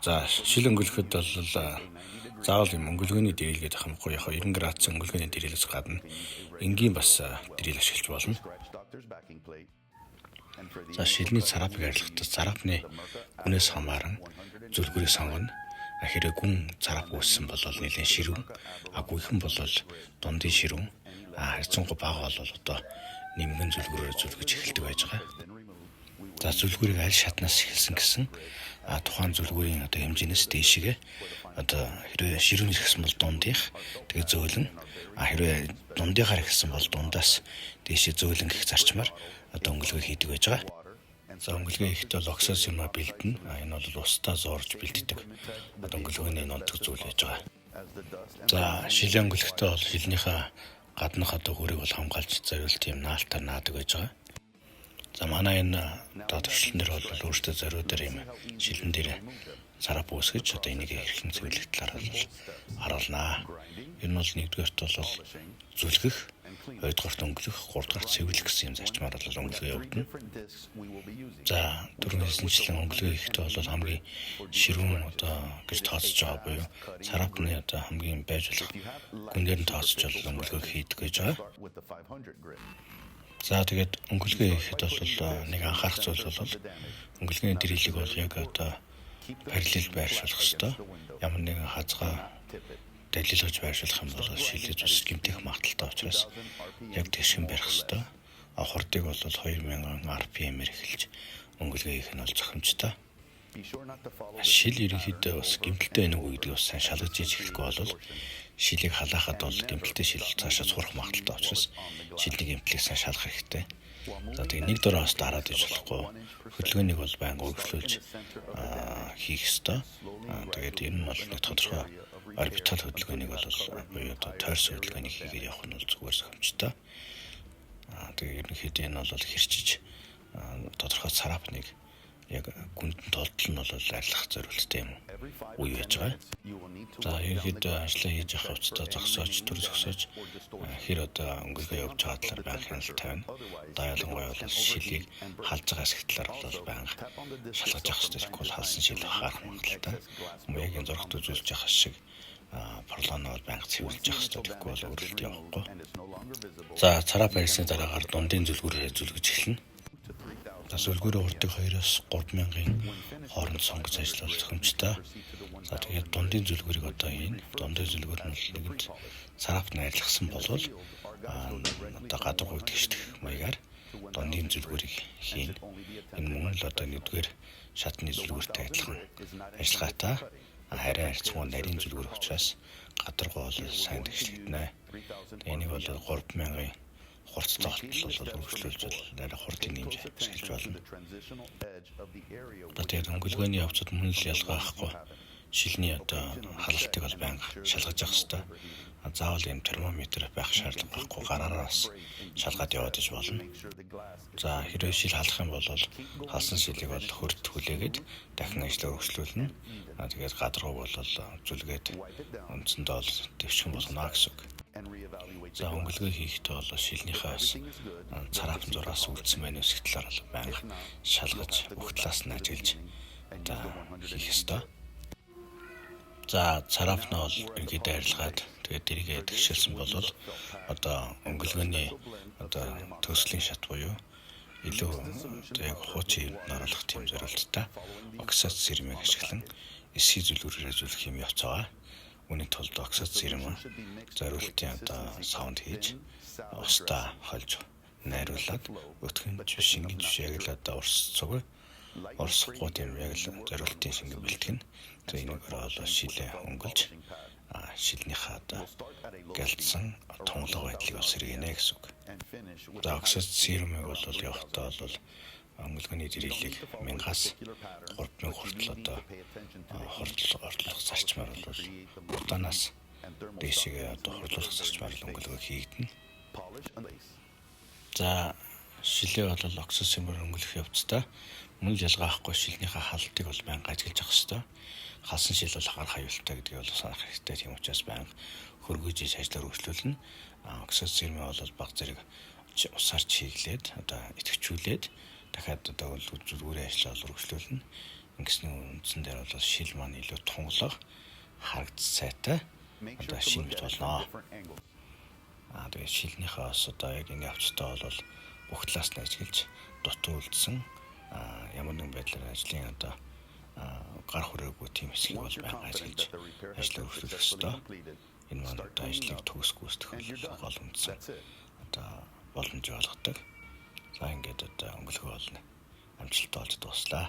За шил өнгөлөхөд бол заавал юм өнгөлгөөний дэрэлгээд хамахгүй яг 90 градусын өнгөлгөөний дэрэлээс гадна энгийн бас дэрэл ашиглаж болно. За шилний царапыг арилгахдаа царапны гүнээс хамааран зүлгүүрийг сонгоно. Хэрэг гүн царап үүссэн бол нэлээд ширүүн, гүйхэн бол дундын ширүүн, харьцангуй бага бол одоо нэмгэн зүлгүүрээр зүлгэж эхэлдэг байж байгаа. За зүлгүүрийг аль шатнаас эхэлсэн гэсэн тухайн зүлгүүрийн одоо хэмжээнээс дээшгээ одоо хэрвээ ширүүн ихсэн бол дундих тэгээ зөөлөн хэрвээ дундихаар ихсэн бол дундаас дээшээ зөөлөн гэх зарчмаар одоо өнгөлгөө хийдэг байж байгаа. За өнгөлгөө хийхдээ бол оксизиума бэлдэнэ. Энэ бол устдаа зуурж бэлддэг. Одоо өнгөлгөөний нунтаг зүйл байж байгаа. За шилээ өнгөлөхтэй бол шилнийхээ гаднах одоо хөрийг бол хамгаалж зориулт юм наалтаар наадаг байж байгаа. За манай энэ одоо туршилтнэр бол өөртөө зориудаар юм шилэн дээр царап үүсгэж одоо энийг хэрхэн цэвэрлэх талаар бол харуулнаа. Энэ бол нэгдүгээрт бол зүлгэх, хоёрдугаарт өнгөлөх, гуравдугаарт цэвэрлэх гэсэн юм зарчмаар бол өнгөлгөө явагдана. За дөрөв хэлсэнчлэн өнгөлгөө хийхдээ бол хамгийн ширүүн одоо гэж тооцож байгаа буюу царапны одоо хамгийн байж болох гүнээр нь тооцож бол өнгөлгөө хийдэг гэж байгаа. За тэгээд өнгөлгөө хийхэд бол нэг анхаарах зүйл бол өнгөлгөөний дэрэлийг бол яг одоо параллел байршуулах хэрэгтэй. Ямар нэгэн хазгаа далилгаж байршуулах юм бол шилээ зүсэж гэмтэх магадaltaй учраас яг тэгшин барих хэрэгтэй. Хурдыг бол 2000 RPM-ээр эхэлж өнгөлгөө хийх нь бол зохимжтой. Шил ерөнхийдөө бас гэмтэлтэй байна уу гэдэг бас сайн шалгаж иж эхлэхгүй бол шилийг халаахад бол гэмтэлтэй шил цаашаа сурах магадaltaй учраас шилний гэмтлийг сайн шалгах хэрэгтэй. За тэгээ нэг дөрөөс дараад иж болохгүй хөдөлгөөнийг бол байнга өргөжлүүлж хийх ёстой. Тэгээд энэ нь бол нэг тодорхой орбитал хөдөлгөөнийг бол буюу одоо тойрс хөдөлгөөнийг хийгээд явах нь бол зүгээр зохимжтой. Тэгээд ерөнхийдөө энэ бол хэрчиж тодорхой царапныг яг гүндэн толтол нь бол арилгах зорилттой юм үе байж байгаа. За ерөнхийдөө ажлаа хийж явах хувцастай зогсоож, төр зогсоож хэр одоо өнгөлгөө явж байгаа талаар байнга хяналт тавина. Одоо ялангуяа бол шилийг халж байгаа хэсэг талаар бол байнга шалгаж явах хэрэгтэй. Тэгвэл халсан шил харах магадaltaй. Яг энэ зургт үзүүлж явах шиг парлоноо бол байнга цэвэрлж явах хэрэгтэй. Тэгвэл бол өрөлт явахгүй. За царап барьсны дараагаар дундын зүлгүүрээр зүлгэж эхэлнэ. Зүлгүүрийн урдыг 2-оос 3,000-ын хооронд сонгож ажиллах зохимжтой. За тэгээд дундын зүлгүүрийг одоо хийн. Дундын зүлгүүр нь нэгэнд царапт найрлахсан бол одоо гадуур тэгшдэх маягаар дундын зүлгүүрийг хийн. Энэ мөн л одоо нэгдүгээр шатны зүлгүүртэй адилхан ажиллагаатай. Харин харьцангуй нарийн зүлгүүр учраас гадаргуу бол сайн тэгшлэгдэнэ. Энийг бол 3,000-ын хурцтай холбол өргөжлүүлж арай хурдын нэмж ашиглаж болно. Тэгээд өнгөлгөөний явцад мөн л ялгаахгүй шилний одоо халалтыг бол байнга шалгаж явах хэрэгтэй. Заавал юм термометр байх шаардлага байхгүй гараараас шалгаад яваад иж болно. За хэрвээ шил халах юм бол халсан шилийг бол хөрд хүлээгээд дахин ажлаа өргөжлүүлнэ. Тэгээд гадаргууг бол зүлгээд үндсэндээ бол дэвших болно гэсэн үг. За өнгөлгөө хийхдээ бол шилнийхээс царапн зураас үлдсэн байна үсэх талаар бол байнга шалгаж бүх талаас нь ажиглаж одоо хийх ёстой. За царапн бол ерөнхийдөө арилгаад тэгээд дэрийгээ тэгшилсэн бол одоо өнгөлгөөний одоо төслийн шат буюу илүү одоо яг хуучин оруулах тийм зорилттой оксид сэрмийг ашиглан эсхий зүлгүүрээр зүлгэх юм явцгаа. Үүний тулд оксид сэрм зориултын одоо саунд хийж устаа холж найруулад өтгөн шингэн жишээ яг л одоо урс цуг орсохгүй тийм яг л зориултын шингэн бэлтгэн. Тэгээ энэгээр бол шилээ өнгөлж шилнийхээ одоо гэлдсэн тунгалаг байдлыг бол сэргийнэ гэсэн үг. За оксид сэрмийг бол явахдаа бол өнгөлгөөний дэрэлийг 1000-аас 3000 хүртэл одоо хордлох зарчмаар бол удаанаас дээшээ одоо хордлох зарчмаар өнгөлгөө хийгдэнэ. За шилээ бол оксисмээр өнгөлөх явцдаа мөн л ялгаахгүй шилнийхээ халтыг бол байнга ажиглаж авах хэрэгтэй. Халсан шил бол хар хаюултай гэдгийг бол санах хэрэгтэй. Тийм учраас байнга хөргөж иж ажлаар өргөжлүүлнэ. Оксисмээр бол баг зэрэг усаар чиглээд одоо идэвхжүүлээд дахиад одоо зүлгүүрийн ажлаа өргөжлүүлнэ. ингэсний үндсэн дээр бол шил маань илүү тунгалаг харагц сайтай одоо шин бит болно. Тэгээд шилнийхээ бас одоо яг энэ явцтай бол бүх талаас нь ажиглаж дутуу үлдсэн ямар нэгэн байдлаар ажлын одоо гар хүрээгүй тийм хэсгийг бол байнга ажиглаж ажлаа өргөжлөх ёстой. Энэ маань одоо ажлыг төгсгөөсдөх гол үндсэн одоо боломж олгодог. За ингээд одоо өнгөлгөө болно. Амжилттай болж дуслаа.